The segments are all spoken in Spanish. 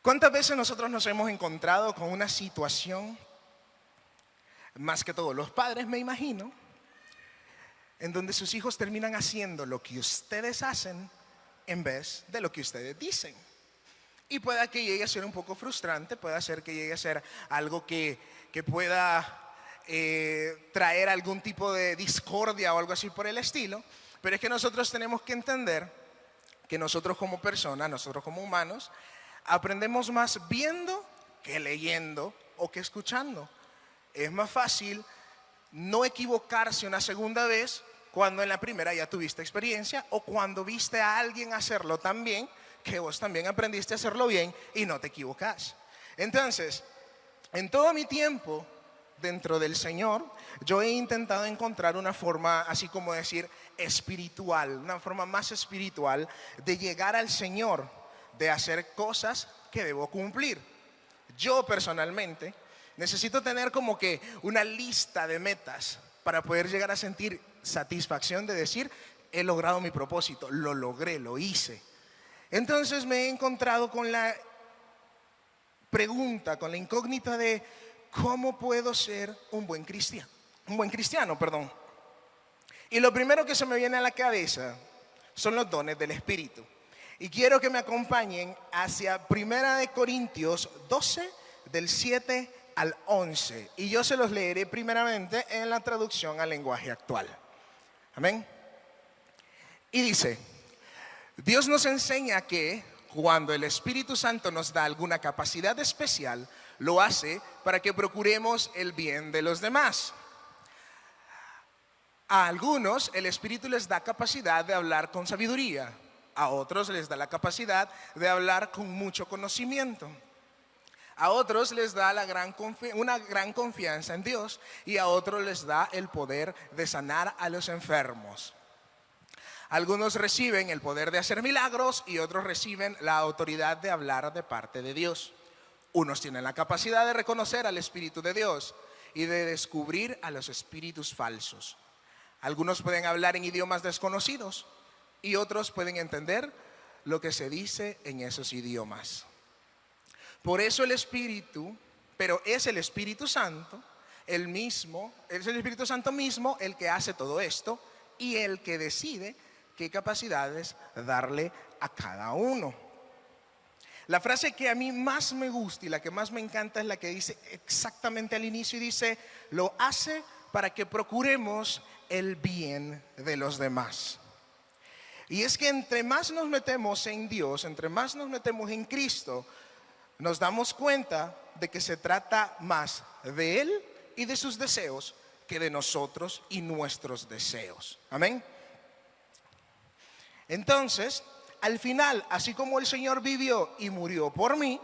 ¿Cuántas veces nosotros nos hemos encontrado con una situación, más que todo los padres me imagino, en donde sus hijos terminan haciendo lo que ustedes hacen en vez de lo que ustedes dicen? Y pueda que llegue a ser un poco frustrante, puede ser que llegue a ser algo que pueda traer algún tipo de discordia o algo así por el estilo. Pero es que nosotros tenemos que entender que nosotros como personas, nosotros como humanos, aprendemos más viendo que leyendo o que escuchando. Es más fácil no equivocarse una segunda vez cuando en la primera ya tuviste experiencia, o cuando viste a alguien hacerlo tan bien que vos también aprendiste a hacerlo bien y no te equivocas. Entonces, en todo mi tiempo dentro del Señor, yo he intentado encontrar una forma, así como decir, espiritual, una forma más espiritual de llegar al Señor, de hacer cosas que debo cumplir. Yo personalmente necesito tener como que una lista de metas para poder llegar a sentir satisfacción de decir, he logrado mi propósito, lo logré, lo hice. Entonces me he encontrado con la pregunta, con la incógnita de ¿cómo puedo ser un buen cristiano, perdón. Y lo primero que se me viene a la cabeza son los dones del Espíritu. Y quiero que me acompañen hacia 1 Corintios 12, del 7 al 11. Y yo se los leeré primeramente en la traducción al lenguaje actual. Amén. Y dice: Dios nos enseña que cuando el Espíritu Santo nos da alguna capacidad especial, lo hace para que procuremos el bien de los demás. A algunos el Espíritu les da capacidad de hablar con sabiduría, a otros les da la capacidad de hablar con mucho conocimiento, a otros les da una gran confianza en Dios, y a otros les da el poder de sanar a los enfermos. Algunos reciben el poder de hacer milagros y otros reciben la autoridad de hablar de parte de Dios. Unos tienen la capacidad de reconocer al Espíritu de Dios y de descubrir a los espíritus falsos. Algunos pueden hablar en idiomas desconocidos y otros pueden entender lo que se dice en esos idiomas. Por eso el Espíritu, pero es el Espíritu Santo es el Espíritu Santo mismo el que hace todo esto y el que decide qué capacidades darle a cada uno. La frase que a mí más me gusta y la que más me encanta es la que dice exactamente al inicio, y dice: lo hace para que procuremos el bien de los demás. Y es que entre más nos metemos en Dios, entre más nos metemos en Cristo, nos damos cuenta de que se trata más de Él y de sus deseos que de nosotros y nuestros deseos. Amén. Entonces, al final, así como el Señor vivió y murió por mí,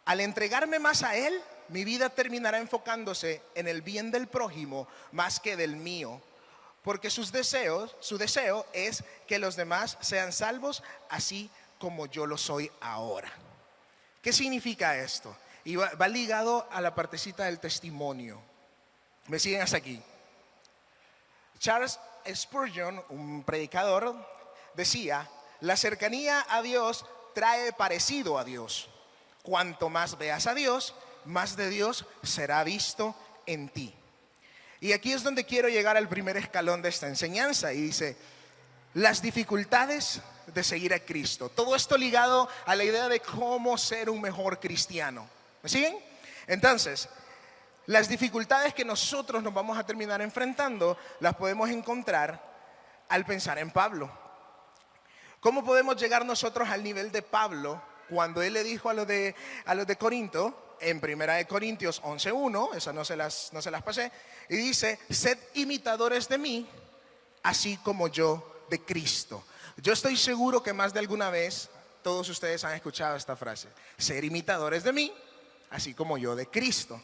al entregarme más a Él, mi vida terminará enfocándose en el bien del prójimo más que del mío, porque su deseo es que los demás sean salvos así como yo lo soy ahora. ¿Qué significa esto? Y va ligado a la partecita del testimonio. ¿Me siguen hasta aquí? Charles Spurgeon, un predicador, decía: la cercanía a Dios trae parecido a Dios. Cuanto más veas a Dios, más de Dios será visto en ti. Y aquí es donde quiero llegar al primer escalón de esta enseñanza. Y dice: las dificultades de seguir a Cristo. Todo esto ligado a la idea de cómo ser un mejor cristiano. ¿Me siguen? Entonces, las dificultades que nosotros nos vamos a terminar enfrentando las podemos encontrar al pensar en Pablo. ¿Cómo podemos llegar nosotros al nivel de Pablo cuando él le dijo a los de Corinto, en 1 Corintios 11:1, esa no se las pasé, y dice: sed imitadores de mí, así como yo de Cristo? Yo estoy seguro que más de alguna vez todos ustedes han escuchado esta frase: ser imitadores de mí, así como yo de Cristo.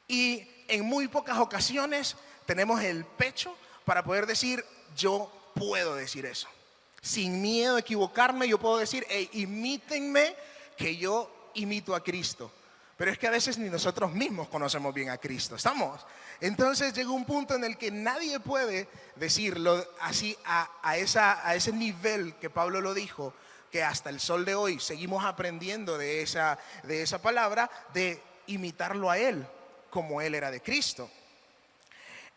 Y en muy pocas ocasiones tenemos el pecho para poder decir: yo puedo decir eso. Sin miedo a equivocarme, yo puedo decir: hey, imítenme que yo imito a Cristo. Pero es que a veces ni nosotros mismos conocemos bien a Cristo. ¿Estamos? Entonces llega un punto en el que nadie puede decirlo así a ese nivel que Pablo lo dijo, que hasta el sol de hoy seguimos aprendiendo de esa palabra, de imitarlo a Él como Él era de Cristo.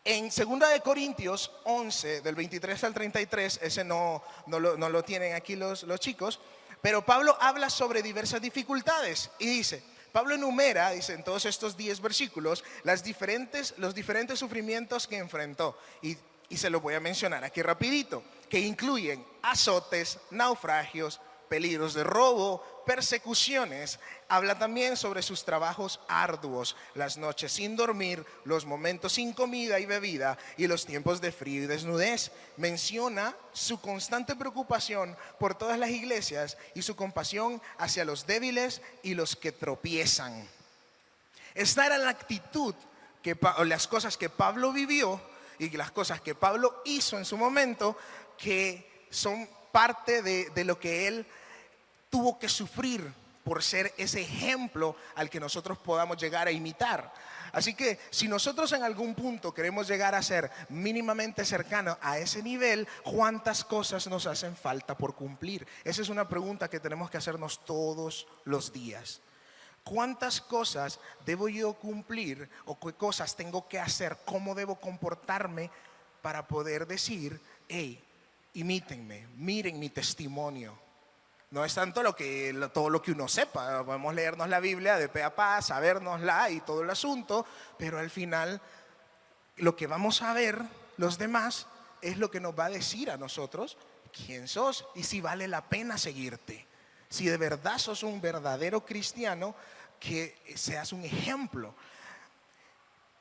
En 2 de Corintios 11, del 23 al 33, ese no lo tienen aquí los chicos, pero Pablo habla sobre diversas dificultades y dice, Pablo enumera, dice en todos estos 10 versículos, los diferentes sufrimientos que enfrentó y se los voy a mencionar aquí rapidito, que incluyen azotes, naufragios, peligros de robo, persecuciones. Habla también sobre sus trabajos arduos, las noches sin dormir, los momentos sin comida y bebida y los tiempos de frío y desnudez. Menciona su constante preocupación por todas las iglesias y su compasión hacia los débiles y los que tropiezan. Esta era la actitud, las cosas que Pablo vivió y las cosas que Pablo hizo en su momento, que son parte de lo que él tuvo que sufrir por ser ese ejemplo al que nosotros podamos llegar a imitar. Así que si nosotros en algún punto queremos llegar a ser mínimamente cercanos a ese nivel, ¿cuántas cosas nos hacen falta por cumplir? Esa es una pregunta que tenemos que hacernos todos los días. ¿Cuántas cosas debo yo cumplir o qué cosas tengo que hacer? ¿Cómo debo comportarme para poder decir, hey, imítenme, miren mi testimonio? No es tanto todo lo que uno sepa. Podemos leernos la Biblia de pe a pa, sabérnosla y todo el asunto, pero al final lo que vamos a ver los demás es lo que nos va a decir a nosotros quién sos y si vale la pena seguirte. Si de verdad sos un verdadero cristiano, que seas un ejemplo.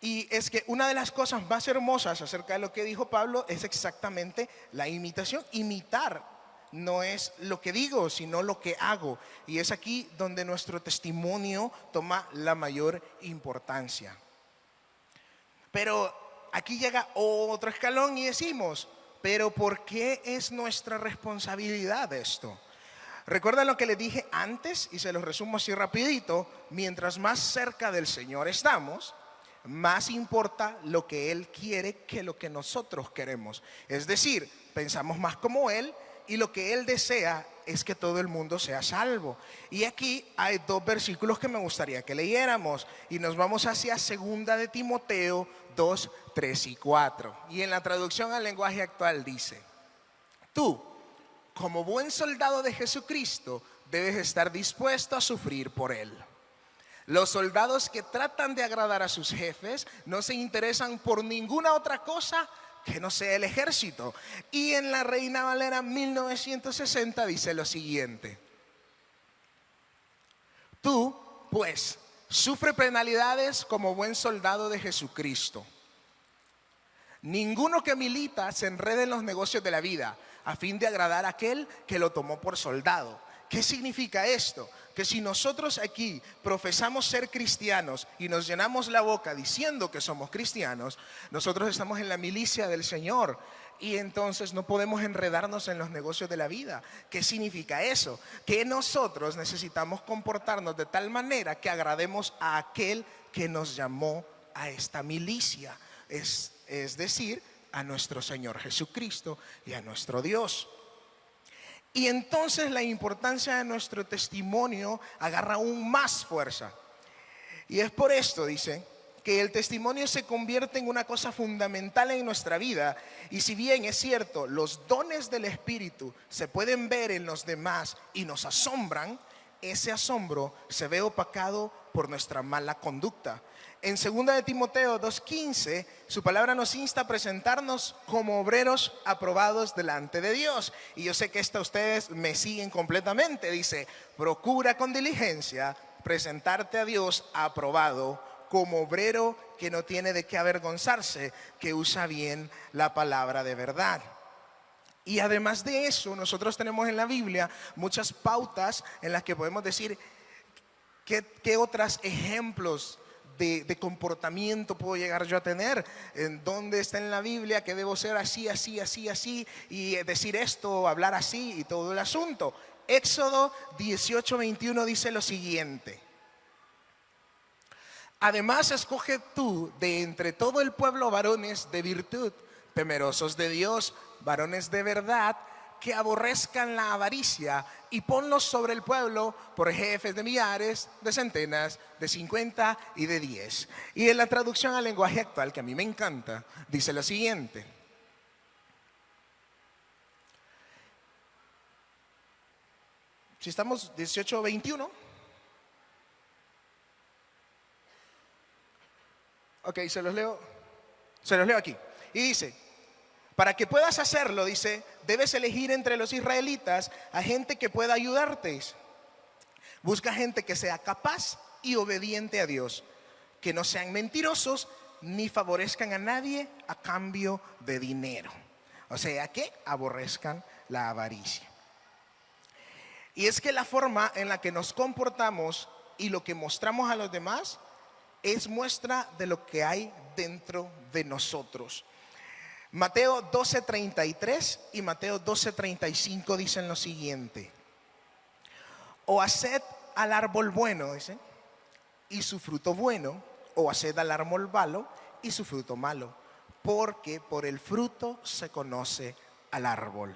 Y es que una de las cosas más hermosas acerca de lo que dijo Pablo es exactamente la imitación. Imitar no es lo que digo, sino lo que hago. Y es aquí donde nuestro testimonio toma la mayor importancia. Pero aquí llega otro escalón y decimos, pero ¿por qué es nuestra responsabilidad esto? ¿Recuerdan lo que les dije antes? Y se los resumo así rapidito. Mientras más cerca del Señor estamos, más importa lo que Él quiere que lo que nosotros queremos. Es decir, pensamos más como Él y lo que Él desea es que todo el mundo sea salvo. Y aquí hay 2 versículos que me gustaría que leyéramos y nos vamos hacia 2 de Timoteo 2, 3 y 4. Y en la traducción al lenguaje actual dice, tú, como buen soldado de Jesucristo, debes estar dispuesto a sufrir por Él. Los soldados que tratan de agradar a sus jefes no se interesan por ninguna otra cosa que no sea el ejército. Y en la Reina Valera 1960 dice lo siguiente: tú, pues, sufre penalidades como buen soldado de Jesucristo. Ninguno que milita se enrede en los negocios de la vida a fin de agradar a aquel que lo tomó por soldado. ¿Qué significa esto? Que si nosotros aquí profesamos ser cristianos y nos llenamos la boca diciendo que somos cristianos, nosotros estamos en la milicia del Señor y entonces no podemos enredarnos en los negocios de la vida. ¿Qué significa eso? Que nosotros necesitamos comportarnos de tal manera que agrademos a aquel que nos llamó a esta milicia, es decir, a nuestro Señor Jesucristo y a nuestro Dios. Y entonces la importancia de nuestro testimonio agarra aún más fuerza. Y es por esto, dice, que el testimonio se convierte en una cosa fundamental en nuestra vida. Y si bien es cierto, los dones del Espíritu se pueden ver en los demás y nos asombran, ese asombro se ve opacado por nuestra mala conducta. En 2 de Timoteo 2:15, su palabra nos insta a presentarnos como obreros aprobados delante de Dios. Y yo sé que ustedes me siguen completamente. Dice, procura con diligencia presentarte a Dios aprobado como obrero que no tiene de qué avergonzarse, que usa bien la palabra de verdad. Y además de eso, nosotros tenemos en la Biblia muchas pautas en las que podemos decir qué otros ejemplos de comportamiento puedo llegar yo a tener, en dónde está en la Biblia que debo ser así, así, así, así, y decir esto, hablar así y todo el asunto. Éxodo 18:21 dice lo siguiente: además escoge tú de entre todo el pueblo varones de virtud, temerosos de Dios, varones de verdad, que aborrezcan la avaricia y ponlos sobre el pueblo por jefes de millares, de centenas, de 50 y de 10. Y en la traducción al lenguaje actual, que a mí me encanta, dice lo siguiente: si estamos 18:21. Ok, se los leo aquí. Y dice: para que puedas hacerlo, dice, debes elegir entre los israelitas a gente que pueda ayudarte. Busca gente que sea capaz y obediente a Dios, que no sean mentirosos ni favorezcan a nadie a cambio de dinero. O sea, que aborrezcan la avaricia. Y es que la forma en la que nos comportamos y lo que mostramos a los demás es muestra de lo que hay dentro de nosotros. Mateo 12:33 y Mateo 12:35 dicen lo siguiente: o haced al árbol bueno, dice, y su fruto bueno, o haced al árbol malo y su fruto malo, porque por el fruto se conoce al árbol.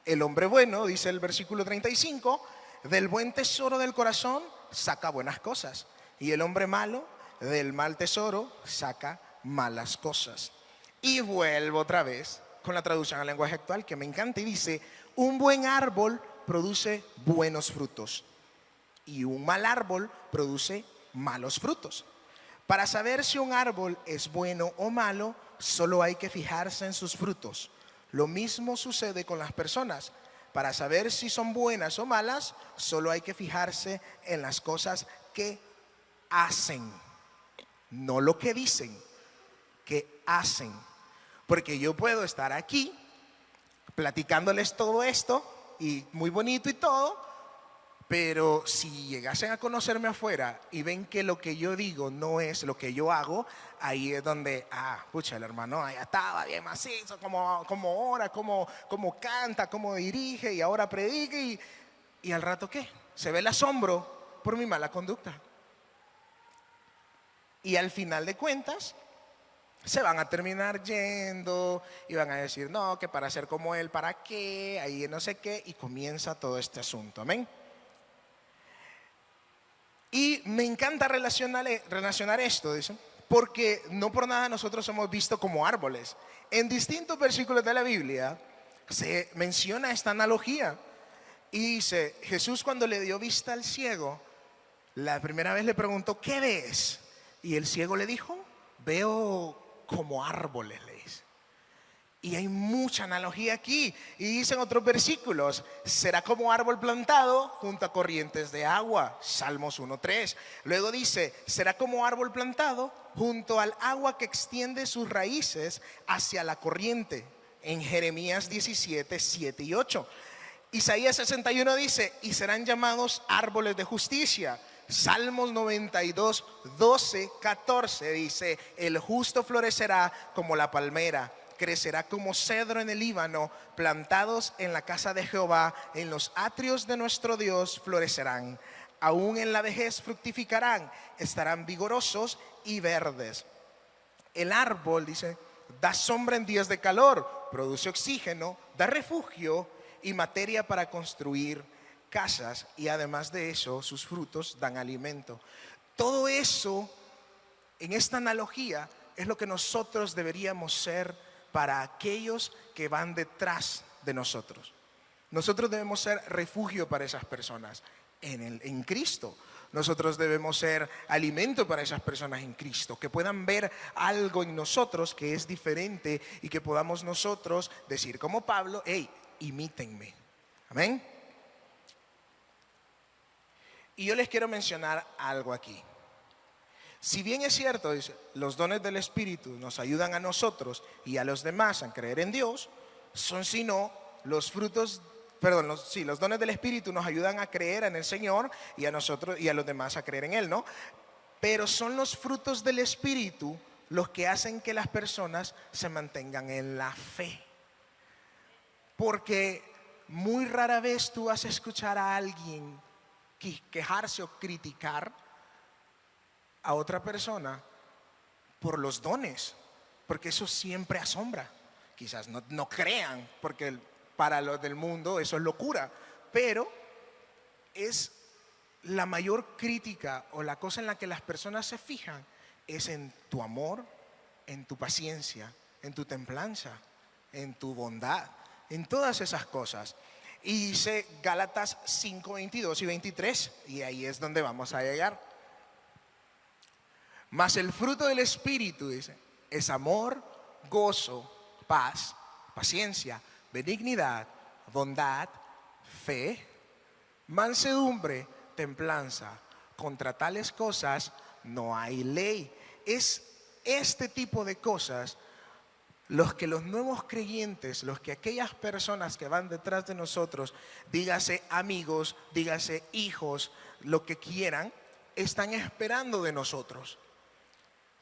El hombre bueno, dice el versículo 35, del buen tesoro del corazón saca buenas cosas, y el hombre malo del mal tesoro saca malas cosas. Y vuelvo otra vez con la traducción al lenguaje actual, que me encanta, y dice: un buen árbol produce buenos frutos y un mal árbol produce malos frutos. Para saber si un árbol es bueno o malo, solo hay que fijarse en sus frutos. Lo mismo sucede con las personas. Para saber si son buenas o malas, solo hay que fijarse en las cosas que hacen, no lo que dicen, que hacen. Porque yo puedo estar aquí platicándoles todo esto y muy bonito y todo, pero si llegasen a conocerme afuera y ven que lo que yo digo no es lo que yo hago, ahí es donde, pucha, el hermano allá estaba bien macizo, como ora, como canta, como dirige y ahora predica, y al rato ¿qué? Se ve el asombro por mi mala conducta. Y al final de cuentas se van a terminar yendo y van a decir: no, que para ser como él, ¿para qué? Ahí no sé qué, y comienza todo este asunto, amén. Y me encanta relacionar esto, dice, porque no por nada nosotros somos vistos como árboles. En distintos versículos de la Biblia se menciona esta analogía. Y dice: Jesús, cuando le dio vista al ciego, la primera vez le preguntó: ¿qué ves? Y el ciego le dijo: veo como árboles, le dice. Y hay mucha analogía aquí. Y dicen otros versículos: será como árbol plantado junto a corrientes de agua, Salmos 1:3. Luego dice: será como árbol plantado junto al agua que extiende sus raíces hacia la corriente, en Jeremías 17:7 y 8. Isaías 61 dice: y serán llamados árboles de justicia. Salmos 92, 12, 14 dice: el justo florecerá como la palmera, crecerá como cedro en el Líbano, plantados en la casa de Jehová, en los atrios de nuestro Dios florecerán. Aún en la vejez fructificarán, estarán vigorosos y verdes. El árbol, dice, da sombra en días de calor, produce oxígeno, da refugio y materia para construir casas, y además de eso sus frutos dan alimento. Todo eso en esta analogía es lo que nosotros deberíamos ser para aquellos que van detrás de nosotros. Nosotros debemos ser refugio para esas personas en Cristo. Nosotros debemos ser alimento para esas personas en Cristo, que puedan ver algo en nosotros que es diferente y que podamos nosotros decir como Pablo: hey, imítenme. Amén. Y yo les quiero mencionar algo aquí. Si bien es cierto, los dones del Espíritu nos ayudan a nosotros y a los demás a creer en Dios, son sino los frutos, los dones del Espíritu nos ayudan a creer en el Señor y a nosotros y a los demás a creer en Él, ¿no? Pero son los frutos del Espíritu los que hacen que las personas se mantengan en la fe. Porque muy rara vez tú vas a escuchar a alguien quejarse o criticar a otra persona por los dones, porque eso siempre asombra. Quizás no crean, porque para los del mundo eso es locura, pero es la mayor crítica o la cosa en la que las personas se fijan es en tu amor, en tu paciencia, en tu templanza, en tu bondad, en todas esas cosas. Y dice Gálatas 5, 22 y 23, y ahí es donde vamos a llegar. Mas el fruto del Espíritu, dice, es amor, gozo, paz, paciencia, benignidad, bondad, fe, mansedumbre, templanza. Contra tales cosas no hay ley. Es este tipo de cosas los que los nuevos creyentes, los que aquellas personas que van detrás de nosotros, dígase amigos, dígase hijos, lo que quieran, están esperando de nosotros.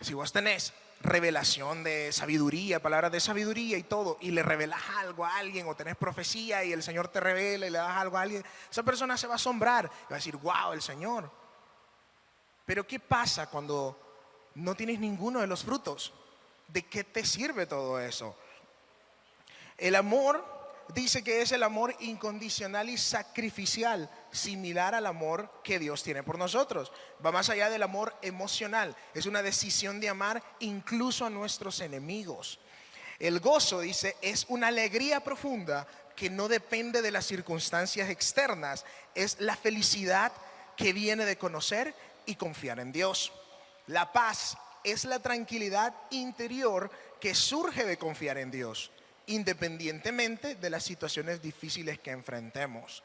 Si vos tenés revelación de sabiduría, palabras de sabiduría y todo, y le revelas algo a alguien, o tenés profecía y el Señor te revela y le das algo a alguien, esa persona se va a asombrar y va a decir, wow, el Señor. Pero ¿qué pasa cuando no tienes ninguno de los frutos? ¿De qué te sirve todo eso? El amor dice que es el amor incondicional y sacrificial, similar al amor que Dios tiene por nosotros. Va más allá del amor emocional. Es una decisión de amar incluso a nuestros enemigos. El gozo, dice, es una alegría profunda que no depende de las circunstancias externas. Es la felicidad que viene de conocer y confiar en Dios. La paz es la tranquilidad interior que surge de confiar en Dios, independientemente de las situaciones difíciles que enfrentemos.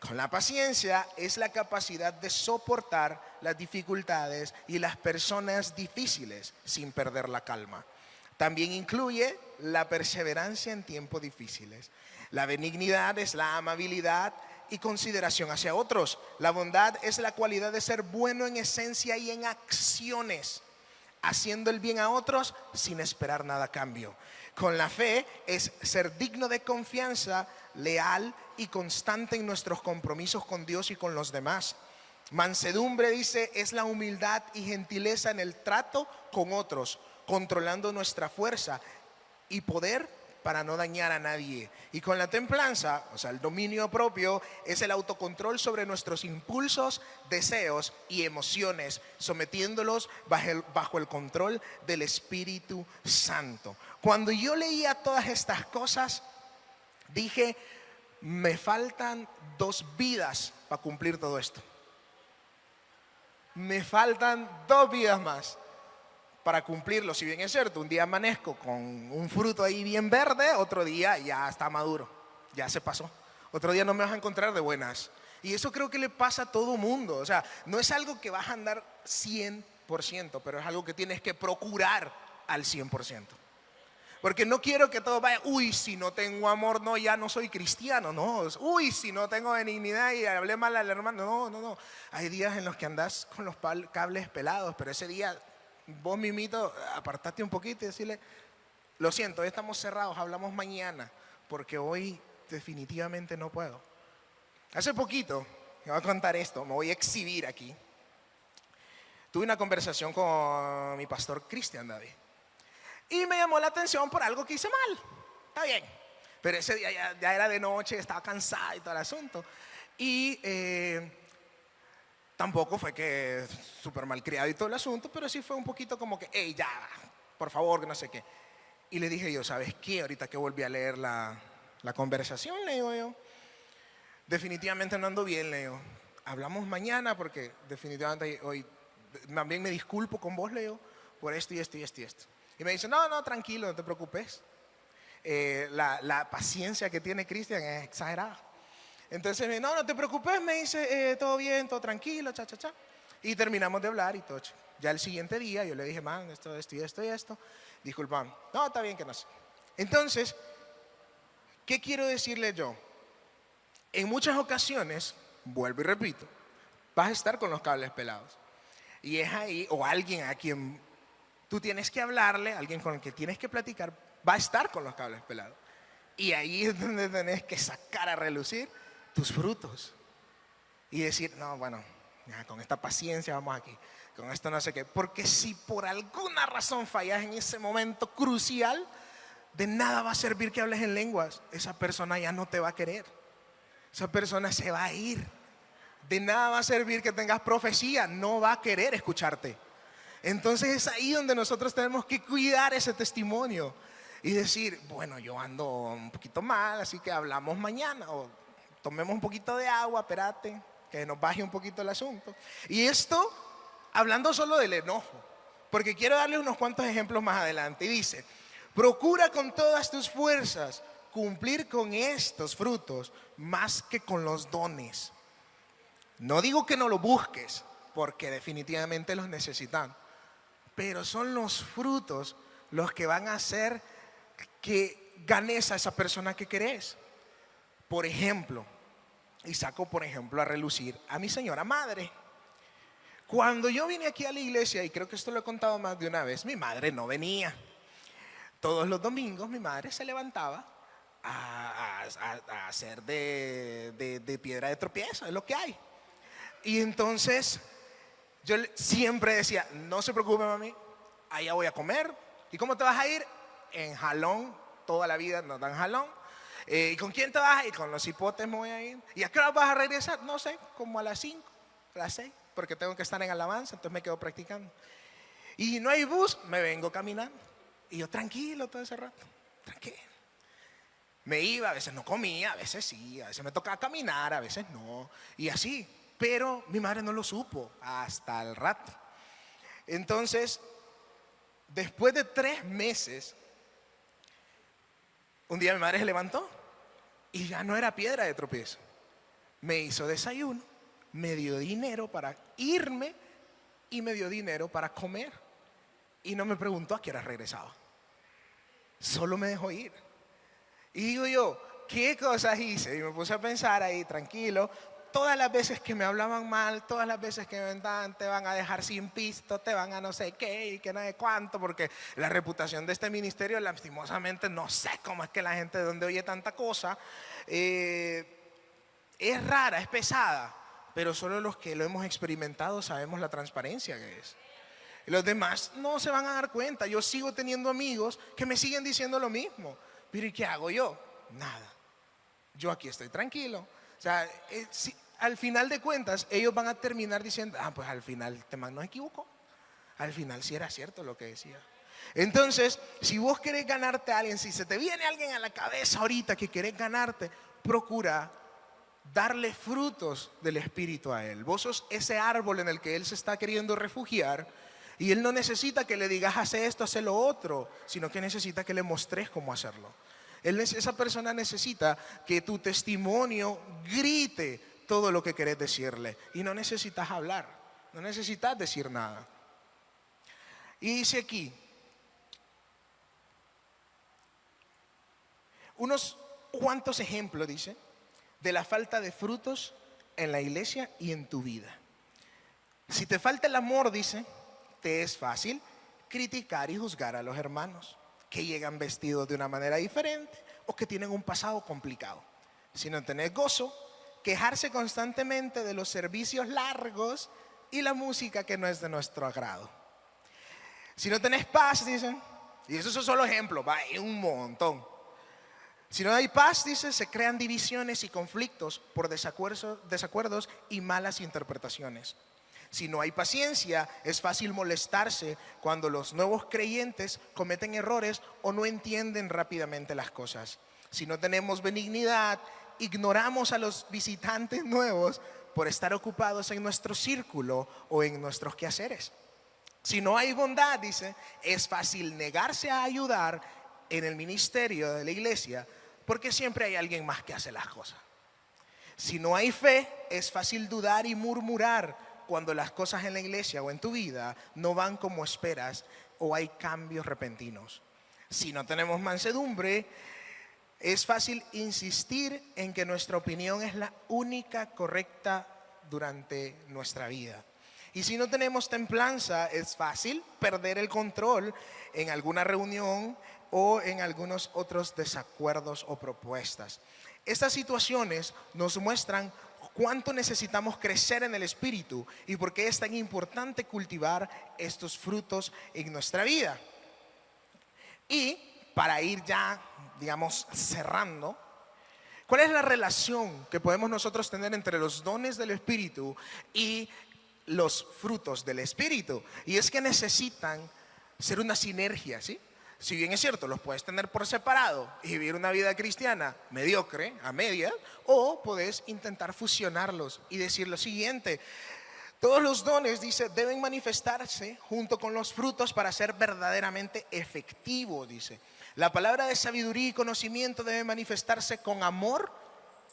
Con la paciencia es la capacidad de soportar las dificultades y las personas difíciles sin perder la calma. También incluye la perseverancia en tiempos difíciles. La benignidad es la amabilidad y consideración hacia otros. La bondad es la cualidad de ser bueno en esencia y en acciones, haciendo el bien a otros sin esperar nada a cambio. Con la fe es ser digno de confianza, leal y constante en nuestros compromisos con Dios y con los demás. Mansedumbre, dice, es la humildad y gentileza en el trato con otros, controlando nuestra fuerza y poder para no dañar a nadie. Y con la templanza, o sea, el dominio propio, es el autocontrol sobre nuestros impulsos, deseos y emociones, sometiéndolos bajo el control del Espíritu Santo. Cuando yo leía todas estas cosas, dije, me faltan 2 vidas para cumplir todo esto. Me faltan 2 vidas más para cumplirlo. Si bien es cierto, un día amanezco con un fruto ahí bien verde, otro día ya está maduro, ya se pasó. Otro día no me vas a encontrar de buenas. Y eso creo que le pasa a todo mundo. O sea, no es algo que vas a andar 100%, pero es algo que tienes que procurar al 100%. Porque no quiero que todo vaya, uy, si no tengo amor, no, ya no soy cristiano, no. Uy, si no tengo benignidad y hablé mal al hermano, no. Hay días en los que andas con los cables pelados, pero ese día vos mismito apartate un poquito y decirle, lo siento, hoy estamos cerrados, hablamos mañana, porque hoy definitivamente no puedo. Hace poquito, me voy a contar esto, me voy a exhibir aquí. Tuve una conversación con mi pastor Cristian David y me llamó la atención por algo que hice mal. Está bien, pero ese día ya era de noche, estaba cansado y todo el asunto. Y tampoco fue que súper malcriado y todo el asunto, pero sí fue un poquito como que, hey, ya, por favor, que no sé qué. Y le dije yo, ¿sabes qué? Ahorita que volví a leer la conversación, le digo yo, definitivamente no ando bien, le digo. Hablamos mañana porque definitivamente hoy, también me disculpo con vos, le digo, por esto y esto y esto y esto. Y me dice, no, tranquilo, no te preocupes. La paciencia que tiene Cristian es exagerada. Entonces, no te preocupes, me dice, todo bien, todo tranquilo, cha. Y terminamos de hablar y todo. Ya el siguiente día yo le dije, man, esto y esto. Disculpa, no, está bien que no sé. Entonces, ¿qué quiero decirle yo? En muchas ocasiones, vuelvo y repito, vas a estar con los cables pelados. Y es ahí, o alguien a quien tú tienes que hablarle, alguien con el que tienes que platicar, va a estar con los cables pelados. Y ahí es donde tenés que sacar a relucir tus frutos y decir, no, bueno, ya, con esta paciencia vamos aquí, con esto no sé qué. Porque si por alguna razón fallas en ese momento crucial, De nada va a servir que hables en lenguas. Esa persona ya no te va a querer. Esa persona se va a ir. De nada va a servir que tengas profecía. No va a querer escucharte. Entonces es ahí donde nosotros tenemos que cuidar ese testimonio y decir, bueno, yo ando un poquito mal, así que hablamos mañana, o tomemos un poquito de agua, espérate, que nos baje un poquito el asunto. Y esto, hablando solo del enojo, porque quiero darle unos cuantos ejemplos más adelante. Y dice, procura con todas tus fuerzas cumplir con estos frutos más que con los dones. No digo que no lo busques, porque definitivamente los necesitan, pero son los frutos los que van a hacer que ganes a esa persona que querés. Por ejemplo, y saco por ejemplo a relucir a mi señora madre. Cuando yo vine aquí a la iglesia, y creo que esto lo he contado más de una vez, mi madre no venía. Todos los domingos mi madre se levantaba a hacer de piedra de tropiezo, es lo que hay. Y entonces yo siempre decía, no se preocupe mami, allá voy a comer. ¿Y cómo te vas a ir? En jalón, toda la vida nos dan jalón. ¿Y con quién te vas a ir? Con los hipotes me voy a ir. ¿Y a qué hora vas a regresar? No sé, como a las 5, a las 6, porque tengo que estar en alabanza, entonces me quedo practicando. Y no hay bus, me vengo caminando. Y yo tranquilo todo ese rato, tranquilo. Me iba, a veces no comía, a veces sí, a veces me tocaba caminar, a veces no. Y así, pero mi madre no lo supo hasta el rato. Entonces, después de 3 meses, un día mi madre se levantó y ya no era piedra de tropiezo. Me hizo desayuno, me dio dinero para irme y me dio dinero para comer. Y no me preguntó a qué hora regresaba. Solo me dejó ir. Y digo yo, ¿qué cosas hice? Y me puse a pensar ahí, tranquilo. Todas las veces que me hablaban mal, todas las veces que me vendaban, te van a dejar sin pisto, te van a no sé qué y que no sé cuánto, porque la reputación de este ministerio, lastimosamente, no sé cómo es que la gente de donde oye tanta cosa, es rara, es pesada, pero solo los que lo hemos experimentado sabemos la transparencia que es. Los demás no se van a dar cuenta. Yo sigo teniendo amigos que me siguen diciendo lo mismo. Pero ¿y qué hago yo? Nada. Yo aquí estoy tranquilo. O sea, al final de cuentas, ellos van a terminar diciendo, pues al final este man no se equivocó. Al final sí era cierto lo que decía. Entonces, si vos querés ganarte a alguien, si se te viene alguien a la cabeza ahorita que querés ganarte, procura darle frutos del Espíritu a él. Vos sos ese árbol en el que él se está queriendo refugiar. Y él no necesita que le digas, hace esto, hace lo otro, sino que necesita que le mostres cómo hacerlo. Esa persona necesita que tu testimonio grite todo lo que querés decirle. Y no necesitas hablar, no necesitas decir nada. Y dice aquí, unos cuantos ejemplos, dice, de la falta de frutos en la iglesia y en tu vida. Si te falta el amor, dice, te es fácil criticar y juzgar a los hermanos que llegan vestidos de una manera diferente o que tienen un pasado complicado. Si no tenés gozo, quejarse constantemente de los servicios largos y la música que no es de nuestro agrado. Si no tenés paz, dicen, y esos son solo ejemplos, hay un montón. Si no hay paz, dice, se crean divisiones y conflictos por desacuerdos y malas interpretaciones. Si no hay paciencia, es fácil molestarse cuando los nuevos creyentes cometen errores o no entienden rápidamente las cosas. Si no tenemos benignidad, ignoramos a los visitantes nuevos por estar ocupados en nuestro círculo o en nuestros quehaceres. Si no hay bondad, dice, es fácil negarse a ayudar en el ministerio de la iglesia porque siempre hay alguien más que hace las cosas. Si no hay fe, es fácil dudar y murmurar cuando las cosas en la iglesia o en tu vida no van como esperas o hay cambios repentinos. Si no tenemos mansedumbre, es fácil insistir en que nuestra opinión es la única correcta durante nuestra vida. Y si no tenemos templanza, es fácil perder el control en alguna reunión o en algunos otros desacuerdos o propuestas. Estas situaciones nos muestran cuánto necesitamos crecer en el Espíritu y por qué es tan importante cultivar estos frutos en nuestra vida. Y para ir ya, digamos, cerrando, ¿cuál es la relación que podemos nosotros tener entre los dones del Espíritu y los frutos del Espíritu? Y es que necesitan ser una sinergia, ¿sí? Si bien es cierto, los puedes tener por separado y vivir una vida cristiana mediocre, a media, o puedes intentar fusionarlos y decir lo siguiente: todos los dones, dice, deben manifestarse junto con los frutos para ser verdaderamente efectivos, dice. La palabra de sabiduría y conocimiento debe manifestarse con amor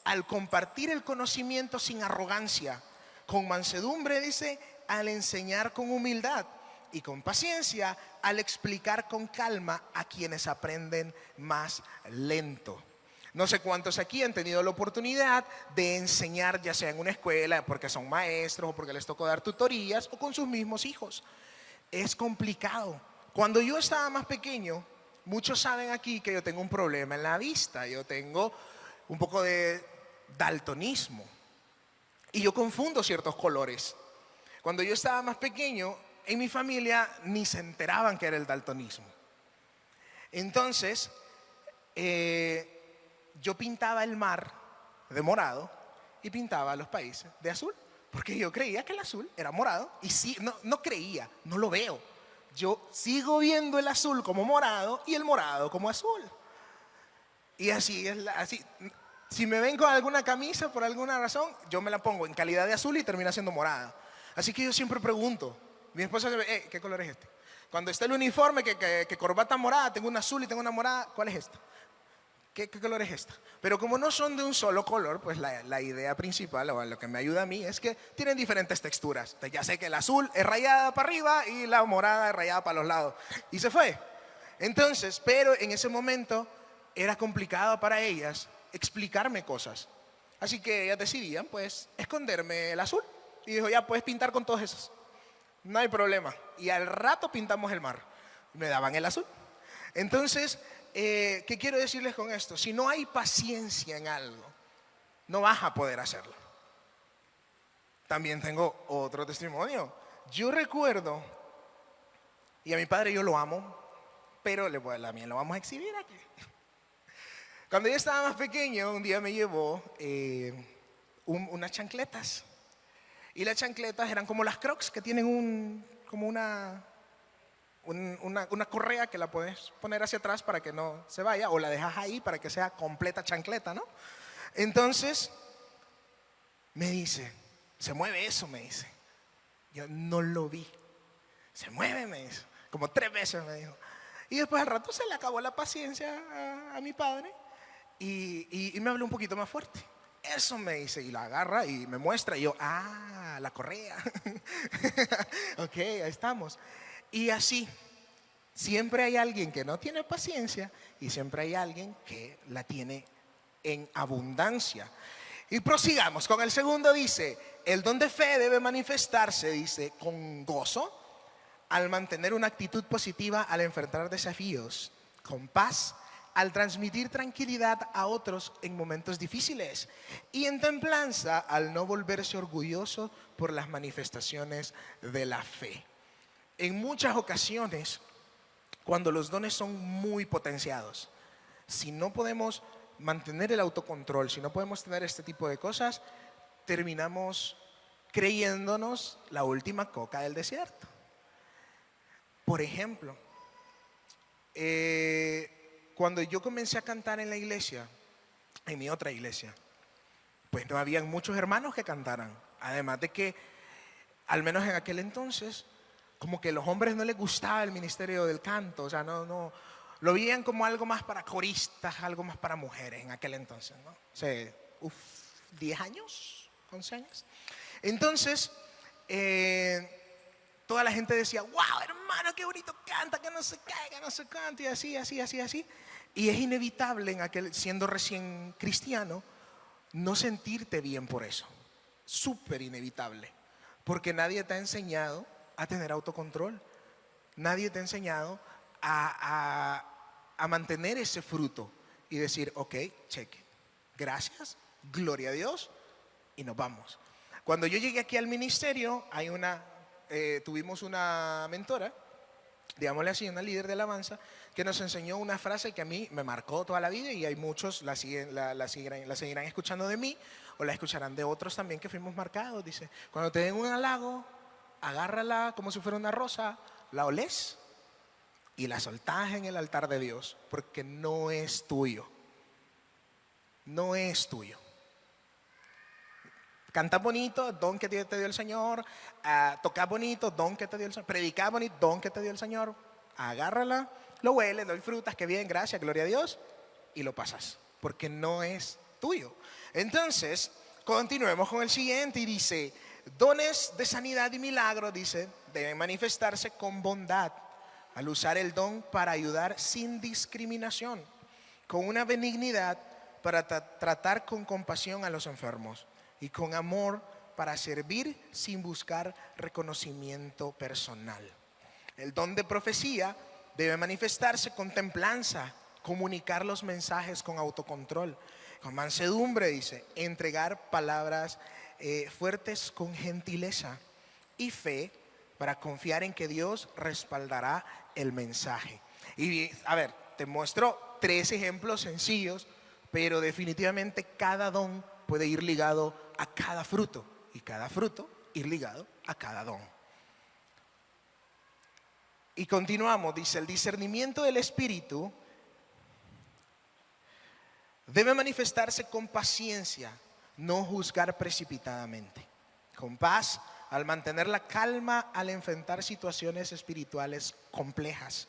al compartir el conocimiento sin arrogancia, con mansedumbre, dice, al enseñar con humildad, y con paciencia al explicar con calma a quienes aprenden más lento. No sé cuántos aquí han tenido la oportunidad de enseñar, ya sea en una escuela, porque son maestros o porque les tocó dar tutorías, o con sus mismos hijos. Es complicado. Cuando yo estaba más pequeño, muchos saben aquí que yo tengo un problema en la vista. Yo tengo un poco de daltonismo y yo confundo ciertos colores. Cuando yo estaba más pequeño, en mi familia ni se enteraban que era el daltonismo. Entonces, yo pintaba el mar de morado y pintaba los países de azul, porque yo creía que el azul era morado. Y sí, no creía, no lo veo. Yo sigo viendo el azul como morado y el morado como azul. Y así es, así. Si me ven con alguna camisa por alguna razón, yo me la pongo en calidad de azul y termina siendo morada. Así que yo siempre pregunto. Mi esposa se ve, ¿qué color es este? Cuando está el uniforme, que corbata morada, tengo una azul y tengo una morada, ¿cuál es esta? ¿Qué color es esta? Pero como no son de un solo color, pues la idea principal, o lo que me ayuda a mí, es que tienen diferentes texturas. Entonces ya sé que el azul es rayada para arriba y la morada es rayada para los lados. Y se fue. Entonces, pero en ese momento era complicado para ellas explicarme cosas. Así que ellas decidían, pues, esconderme el azul. Y dijo, ya puedes pintar con todos esos. No hay problema. Y al rato pintamos el mar. Me daban el azul. Entonces, ¿qué quiero decirles con esto? Si no hay paciencia en algo, no vas a poder hacerlo. También tengo otro testimonio. Yo recuerdo, y a mi padre yo lo amo, pero también lo vamos a exhibir aquí. Cuando yo estaba más pequeño, un día me llevó unas chancletas. Y las chancletas eran como las Crocs, que tienen como una correa que la puedes poner hacia atrás para que no se vaya, o la dejas ahí para que sea completa chancleta, ¿no? Entonces, me dice, ¿se mueve eso? Me dice. Yo no lo vi. Se mueve, me dice. Como 3 veces me dijo. Y después al rato se le acabó la paciencia a mi padre y me habló un poquito más fuerte. Eso me dice, y la agarra y me muestra. Y yo, la correa. Ok, ahí estamos. Y así, siempre hay alguien que no tiene paciencia y siempre hay alguien que la tiene en abundancia. Y prosigamos con el segundo. Dice, el don de fe debe manifestarse, dice, con gozo, al mantener una actitud positiva al enfrentar desafíos, con paz, al transmitir tranquilidad a otros en momentos difíciles, y en templanza al no volverse orgulloso por las manifestaciones de la fe. En muchas ocasiones, cuando los dones son muy potenciados, si no podemos mantener el autocontrol, si no podemos tener este tipo de cosas, terminamos creyéndonos la última coca del desierto. Por ejemplo, cuando yo comencé a cantar en la iglesia, en mi otra iglesia, pues no habían muchos hermanos que cantaran. Además de que, al menos en aquel entonces, como que a los hombres no les gustaba el ministerio del canto. O sea, no lo veían como algo más para coristas, algo más para mujeres en aquel entonces, ¿no? O sea, 10 años, 11 años. Entonces, toda la gente decía, wow, hermano, qué bonito canta, que no se caiga, no se cante, y así, así, así, así. Y es inevitable, siendo recién cristiano, no sentirte bien por eso. Súper inevitable. Porque nadie te ha enseñado a tener autocontrol. Nadie te ha enseñado a mantener ese fruto y decir, ok, cheque, gracias, gloria a Dios, y nos vamos. Cuando yo llegué aquí al ministerio, tuvimos una mentora digámosle así, una líder de alabanza, que nos enseñó una frase que a mí me marcó toda la vida y hay muchos la seguirán escuchando de mí o la escucharán de otros también que fuimos marcados. Dice, cuando te den un halago, agárrala como si fuera una rosa, la olés y la soltás en el altar de Dios, porque no es tuyo. No es tuyo. Canta bonito, don que te dio el Señor. Toca bonito, don que te dio el Señor. Predica bonito, don que te dio el Señor. Agárrala, lo hueles, lo disfrutas, que bien, gracias, gloria a Dios, y lo pasas, porque no es tuyo. Entonces, continuemos con el siguiente y dice, dones de sanidad y milagro, dice, deben manifestarse con bondad, al usar el don para ayudar sin discriminación, con una benignidad para tratar con compasión a los enfermos y con amor para servir sin buscar reconocimiento personal. El don de profecía debe manifestarse con templanza, comunicar los mensajes con autocontrol, con mansedumbre, dice, entregar palabras fuertes con gentileza y fe para confiar en que Dios respaldará el mensaje. Y a ver, te muestro 3 ejemplos sencillos, pero definitivamente cada don puede ir ligado a cada fruto y cada fruto ir ligado a cada don. Y continuamos, dice, el discernimiento del Espíritu debe manifestarse con paciencia, no juzgar precipitadamente, con paz al mantener la calma al enfrentar situaciones espirituales complejas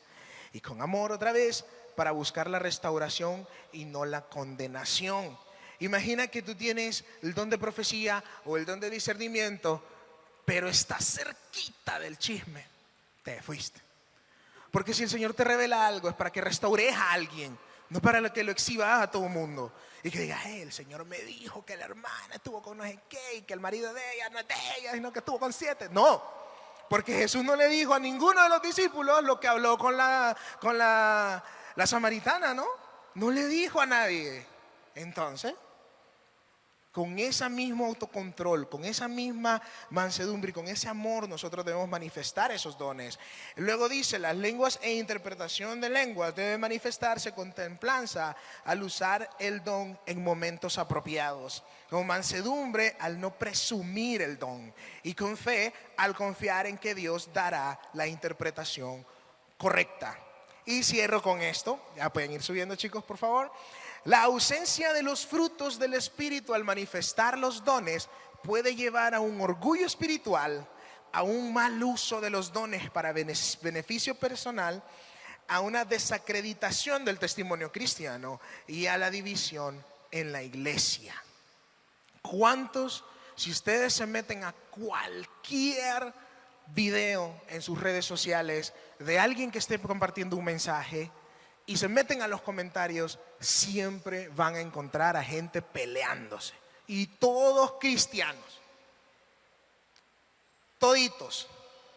y con amor otra vez para buscar la restauración y no la condenación. Imagina que tú tienes el don de profecía o el don de discernimiento, pero estás cerquita del chisme, te fuiste. Porque si el Señor te revela algo es para que restaures a alguien, no para que lo exhibas a todo el mundo y que digas, el Señor me dijo que la hermana estuvo con no sé qué y que el marido de ella no es de ella, sino que estuvo con 7. No, porque Jesús no le dijo a ninguno de los discípulos lo que habló con la samaritana, ¿no? No le dijo a nadie. Entonces, con ese mismo autocontrol, con esa misma mansedumbre y con ese amor nosotros debemos manifestar esos dones. Luego dice, las lenguas e interpretación de lenguas deben manifestarse con templanza al usar el don en momentos apropiados, con mansedumbre al no presumir el don y con fe al confiar en que Dios dará la interpretación correcta. Y cierro con esto, ya pueden ir subiendo chicos por favor. La ausencia de los frutos del Espíritu al manifestar los dones puede llevar a un orgullo espiritual, a un mal uso de los dones para beneficio personal, a una desacreditación del testimonio cristiano y a la división en la iglesia. ¿Cuántos, si ustedes se meten a cualquier video en sus redes sociales de alguien que esté compartiendo un mensaje y se meten a los comentarios, siempre van a encontrar a gente peleándose? Y todos cristianos, toditos,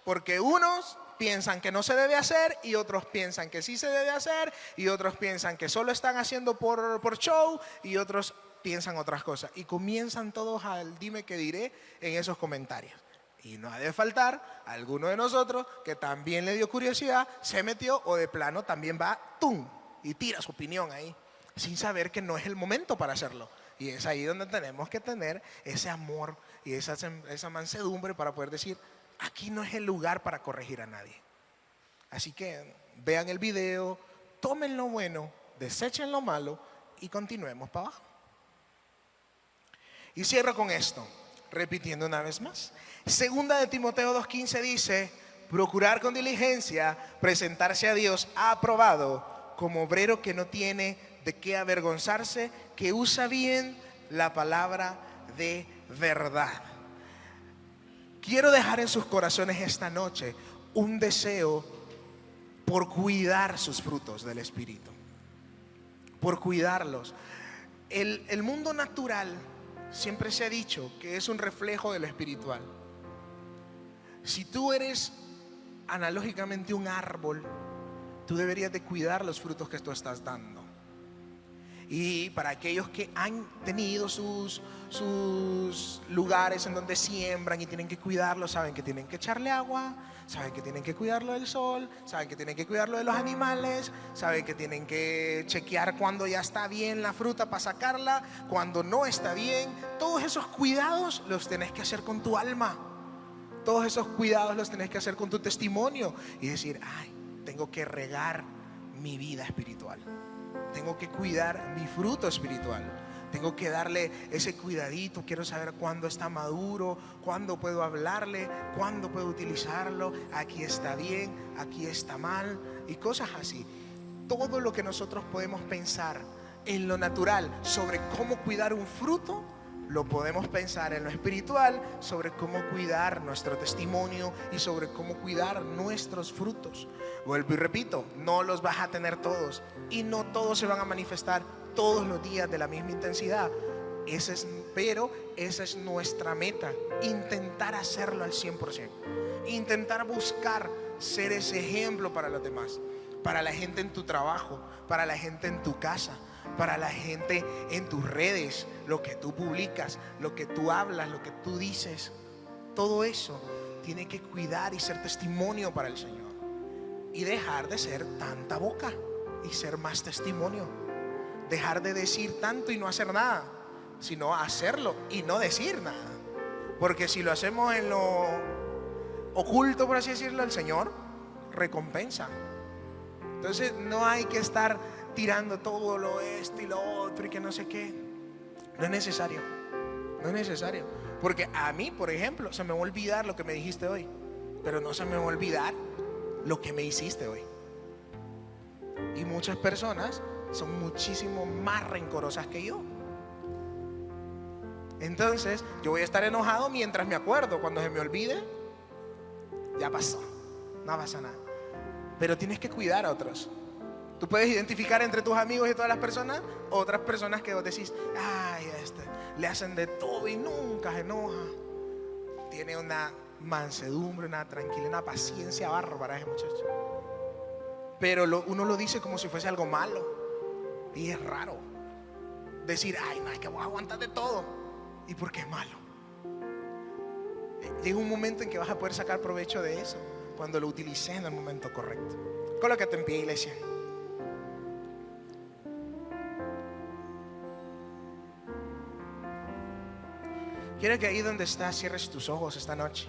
porque unos piensan que no se debe hacer y otros piensan que sí se debe hacer y otros piensan que solo están haciendo por show y otros piensan otras cosas y comienzan todos al dime que diré en esos comentarios. Y no ha de faltar alguno de nosotros que también le dio curiosidad, se metió o de plano también va ¡tum! Y tira su opinión ahí, sin saber que no es el momento para hacerlo. Y es ahí donde tenemos que tener ese amor y esa mansedumbre para poder decir, aquí no es el lugar para corregir a nadie. Así que vean el video, tomen lo bueno, desechen lo malo y continuemos para abajo. Y cierro con esto, repitiendo una vez más. Segunda de Timoteo 2:15 dice, procurar con diligencia presentarse a Dios aprobado como obrero que no tiene de qué avergonzarse, que usa bien la palabra de verdad. Quiero dejar en sus corazones esta noche un deseo por cuidar sus frutos del Espíritu, por cuidarlos. El mundo natural siempre se ha dicho que es un reflejo de lo espiritual. Si tú eres analógicamente un árbol, tú deberías de cuidar los frutos que tú estás dando. Y para aquellos que han tenido sus lugares en donde siembran y tienen que cuidarlo, saben que tienen que echarle agua, saben que tienen que cuidarlo del sol, saben que tienen que cuidarlo de los animales, saben que tienen que chequear cuando ya está bien la fruta para sacarla, cuando no está bien. Todos esos cuidados los tenés que hacer con tu alma. Todos esos cuidados los tenés que hacer con tu testimonio y decir, ay, tengo que regar mi vida espiritual. Tengo que cuidar mi fruto espiritual. Tengo que darle ese cuidadito. Quiero saber cuándo está maduro, cuándo puedo hablarle, cuándo puedo utilizarlo. Aquí está bien, aquí está mal y cosas así. Todo lo que nosotros podemos pensar en lo natural sobre cómo cuidar un fruto, lo podemos pensar en lo espiritual sobre cómo cuidar nuestro testimonio y sobre cómo cuidar nuestros frutos. Vuelvo y repito, no los vas a tener todos y no todos se van a manifestar todos los días de la misma intensidad. Pero esa es nuestra meta, intentar hacerlo al 100%, intentar buscar ser ese ejemplo para los demás, para la gente en tu trabajo, para la gente en tu casa, para la gente en tus redes, lo que tú publicas, lo que tú hablas, lo que tú dices. Todo eso tiene que cuidar y ser testimonio para el Señor y dejar de ser tanta boca y ser más testimonio. Dejar de decir tanto y no hacer nada, sino hacerlo y no decir nada. Porque si lo hacemos en lo oculto, por así decirlo, el Señor recompensa. Entonces no hay que estar tirando todo lo esto y lo otro y que no sé qué. No es necesario. No es necesario. Porque a mí, por ejemplo, se me va a olvidar lo que me dijiste hoy, pero no se me va a olvidar lo que me hiciste hoy. Y muchas personas son muchísimo más rencorosas que yo. Entonces yo voy a estar enojado mientras me acuerdo. Cuando se me olvide, ya pasó, no pasa nada. Pero tienes que cuidar a otros. Tú puedes identificar entre tus amigos y todas las personas otras personas que vos decís, ay, le hacen de todo y nunca se enoja. Tiene una mansedumbre, una tranquilidad, una paciencia bárbara ese muchacho. Pero uno lo dice como si fuese algo malo. Y es raro decir, ay, no, es que vos aguantas de todo. ¿Y por qué es malo? Llega un momento en que vas a poder sacar provecho de eso cuando lo utilices en el momento correcto. Colócate en pie, iglesia. Quiero que ahí donde estás cierres tus ojos esta noche.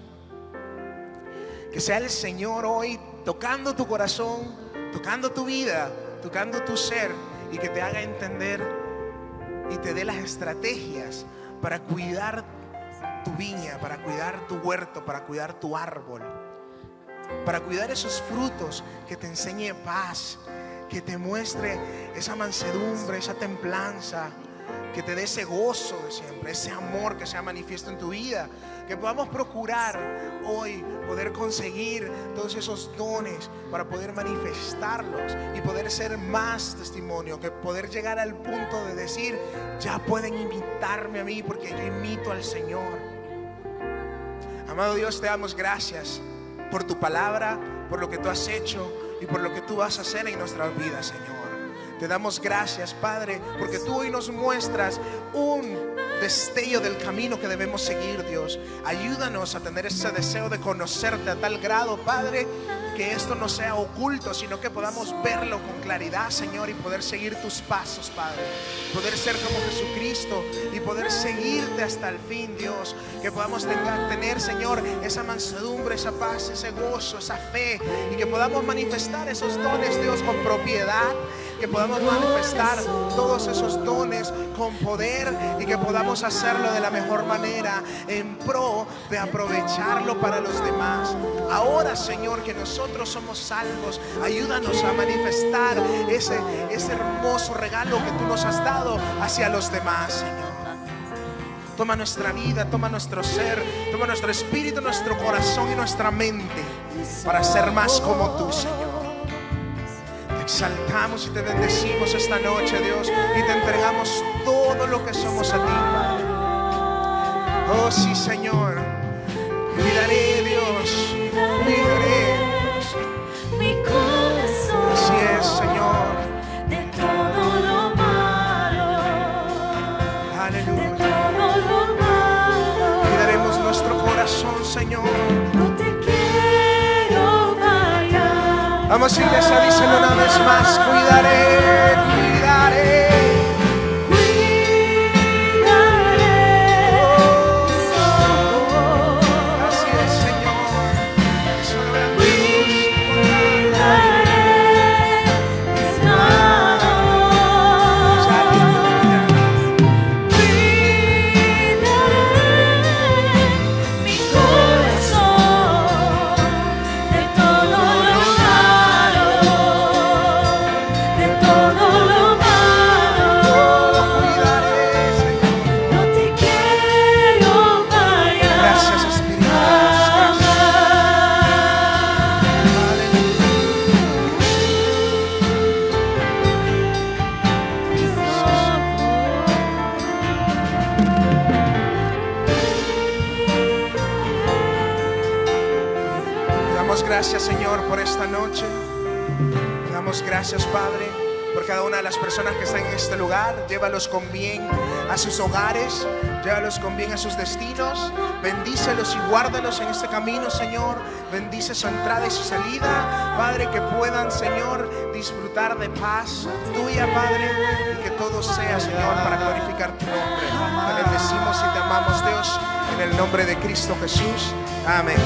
Que sea el Señor hoy tocando tu corazón, tocando tu vida, tocando tu ser, y que te haga entender y te dé las estrategias para cuidar tu viña, para cuidar tu huerto, para cuidar tu árbol, para cuidar esos frutos, que te enseñe paz, que te muestre esa mansedumbre, esa templanza, que te dé ese gozo de siempre, ese amor que sea manifiesto en tu vida. Que podamos procurar hoy poder conseguir todos esos dones para poder manifestarlos y poder ser más testimonio, que poder llegar al punto de decir, ya pueden imitarme a mí porque yo imito al Señor. Amado Dios, te damos gracias por tu palabra, por lo que tú has hecho y por lo que tú vas a hacer en nuestras vidas, Señor. Te damos gracias, Padre, porque tú hoy nos muestras un destello del camino que debemos seguir, Dios. Ayúdanos a tener ese deseo de conocerte a tal grado, Padre, que esto no sea oculto, sino que podamos verlo con claridad, Señor, y poder seguir tus pasos, Padre. Poder ser como Jesucristo y poder seguirte hasta el fin, Dios. Que podamos tener, Señor, esa mansedumbre, esa paz, ese gozo, esa fe, y que podamos manifestar esos dones, Dios, con propiedad. Que podamos manifestar todos esos dones con poder y que podamos hacerlo de la mejor manera en pro de aprovecharlo para los demás. Ahora, Señor, que nosotros somos salvos, ayúdanos a manifestar ese hermoso regalo que tú nos has dado hacia los demás, Señor. Toma nuestra vida, toma nuestro ser, toma nuestro espíritu, nuestro corazón y nuestra mente para ser más como tú, Señor. Te exaltamos y te bendecimos esta noche, Dios, y te entregamos todo lo que somos a ti, Padre. Oh sí, Señor, cuidaré, Dios, cuidaré mi corazón. Así es, Señor. De todo lo malo. Vamos, iglesia, díselo una vez más. Cuidaré, cuidaré. Gracias, Señor, por esta noche. Te damos gracias, Padre, por cada una de las personas que están en este lugar. Llévalos con bien a sus hogares, llévalos con bien a sus destinos. Bendícelos y guárdalos en este camino, Señor. Bendice su entrada y su salida, Padre, que puedan, Señor, disfrutar de paz tuya, Padre, y que todo sea, Señor, para glorificar tu nombre. Te bendecimos y te amamos, Dios, en el nombre de Cristo Jesús. Amén.